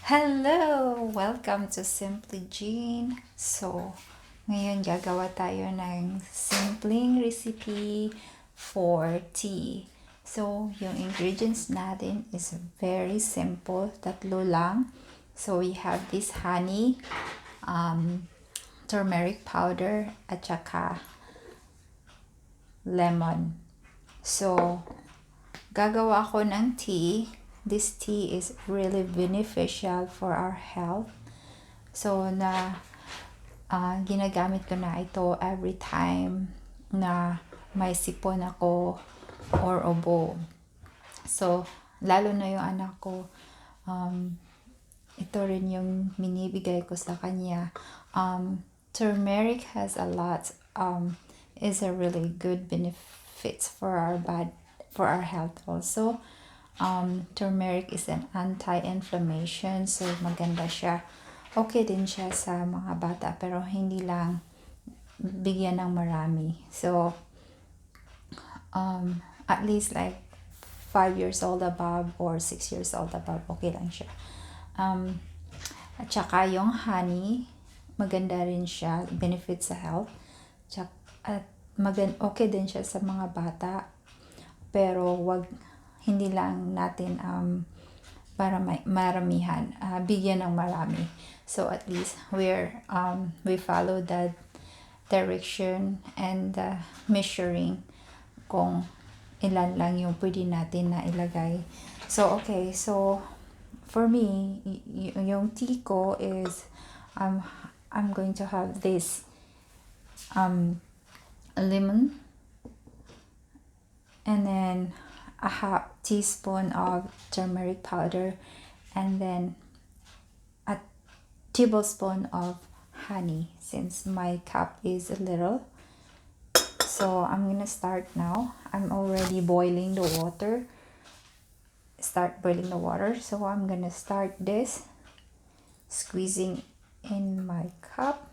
Hello! Welcome to Simply Jean. So, ngayon gagawa tayo ng simpleng recipe for tea. So, yung ingredients natin is very simple. Tatlo lang. So, we have this honey, turmeric powder, at saka lemon. So, gagawa ako ng tea. This tea is really beneficial for our health. So, ginagamit ko na ito every time na may sipon ako or ubo. So, lalo na yung anak ko, ito rin yung minibigay ko sa kanya. Turmeric has a lot, is a really good benefits for our health also. Turmeric is an anti-inflammation, so maganda siya. Okay din siya sa mga bata, pero hindi lang bigyan ng marami. So, at least like 5 years old above or 6 years old above, okay lang siya. At saka yung honey, maganda rin siya, benefit sa health. At okay din siya sa mga bata, pero hindi lang natin para maramihan, bigyan ng marami. So at least we follow that direction and measuring kung ilan lang yung pwede natin na ilagay. So okay, so for me, yung tea ko is I'm going to have this lemon, and then a half teaspoon of turmeric powder, and then a tablespoon of honey, since my cup is a little. So I'm gonna start now. I'm already boiling the water. So I'm gonna start this, squeezing in my cup.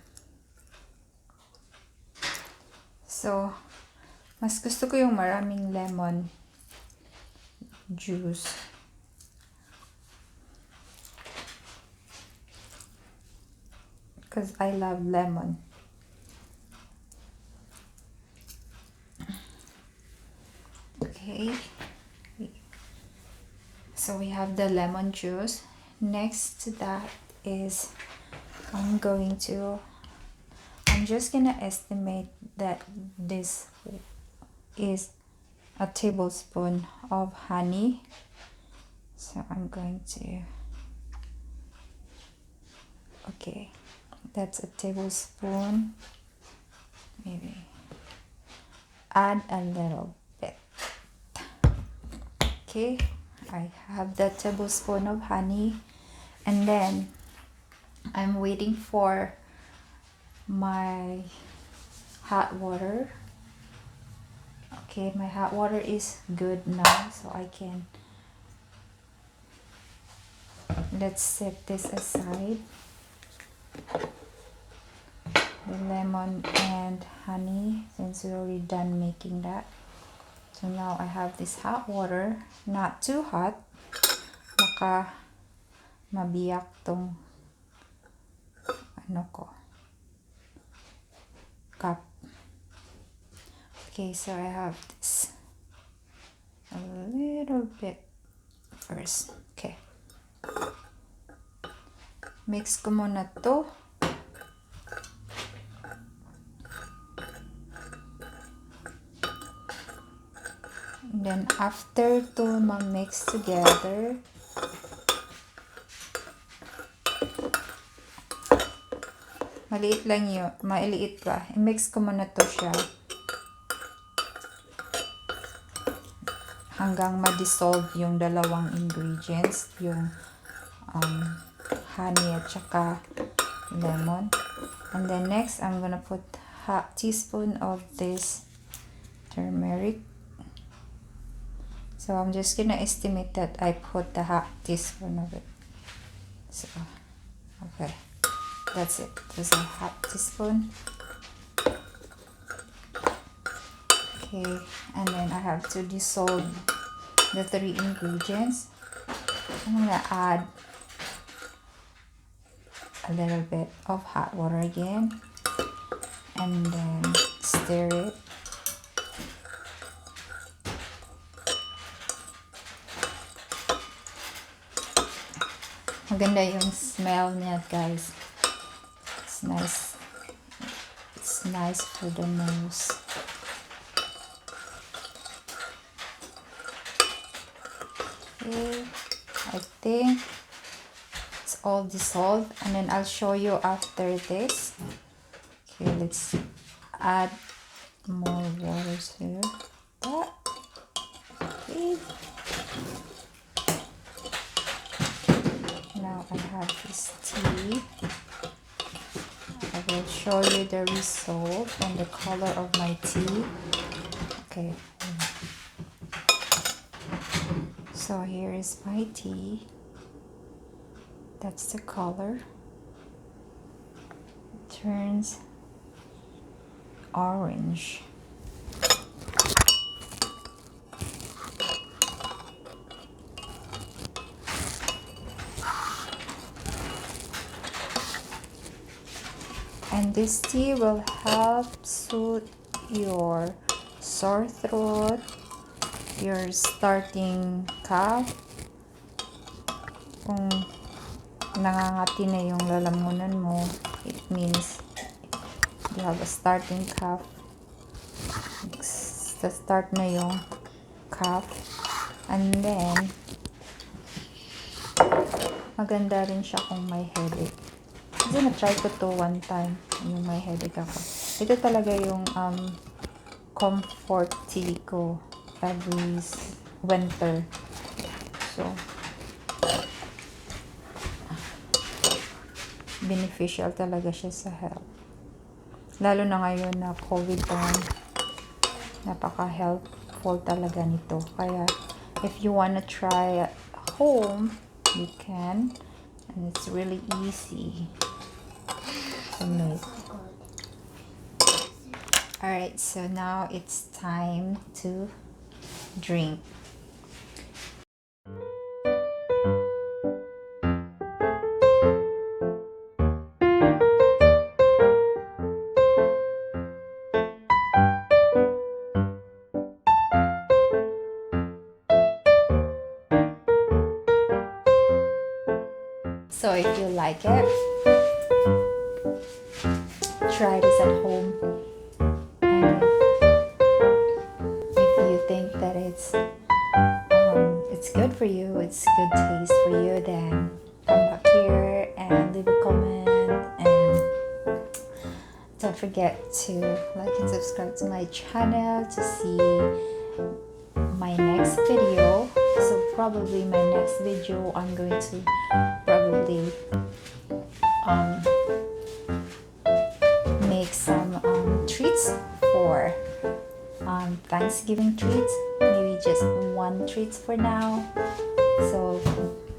So mas gusto ko yung maraming lemon juice. Because I love lemon. Okay. So we have the lemon juice. Next to that is I'm just gonna estimate that this is a tablespoon of honey. So I'm going to, okay, that's a tablespoon. Maybe add a little bit. Okay, I have that tablespoon of honey, and then I'm waiting for my hot water. Okay, my hot water is good now, so I can, let's set this aside, the lemon and honey, since we're already done making that. So now I have this hot water, not too hot, baka mabiyak tong cup. Okay, so I have this a little bit first. Okay, mix ko muna to. And then after to ma-mix together, maliit lang yun, maliit pa. I-mix ko muna to siya hanggang ma-dissolve yung dalawang ingredients, yung honey at saka lemon. And then next, I'm gonna put half teaspoon of this turmeric. So I'm just gonna estimate that I put the half teaspoon of it. So, okay, that's it. There's a half teaspoon. Okay, and then I have to dissolve the 3 ingredients. I'm gonna add a little bit of hot water again, and then stir it. Maganda yung smell niya, guys. It's nice. It's nice for the nose. Okay, I think it's all dissolved, and then I'll show you after this. Okay, let's add more water here. Okay. Now I have this tea. I will show you the result and the color of my tea. Okay. So here is my tea. That's the color. It turns orange. And this tea will help soothe your sore throat, your starting cough. Kung nangangati na yung lalamunan mo, it means you have a starting cough. Start na yung cough. And then, maganda rin siya kung may headache. Kasi na-try ko to one time, yung may headache ako. Ito talaga yung comfort tea ko every winter. So, beneficial talaga siya sa health. Lalo na ngayon na COVID time, napaka-helpful talaga nito. Kaya, if you wanna try at home, you can. And it's really easy to make. Alright, so now it's time to drink. So if you like it, try this at home. And if you think that it's good for you, it's good taste for you, then come back here and leave a comment. And don't forget to like and subscribe to my channel to see my next video. So probably my next video, I'm going to probably make some treats for Thanksgiving treats. Maybe just one treats for now. So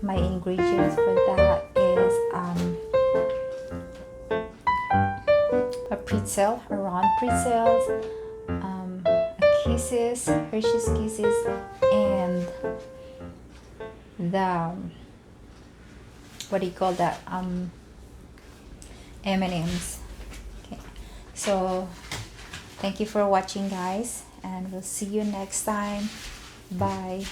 my ingredients for that is a pretzel, a round pretzels, kisses, Hershey's Kisses, and the what do you call that, M&Ms. Okay, so thank you for watching, guys, and we'll see you next time. Bye.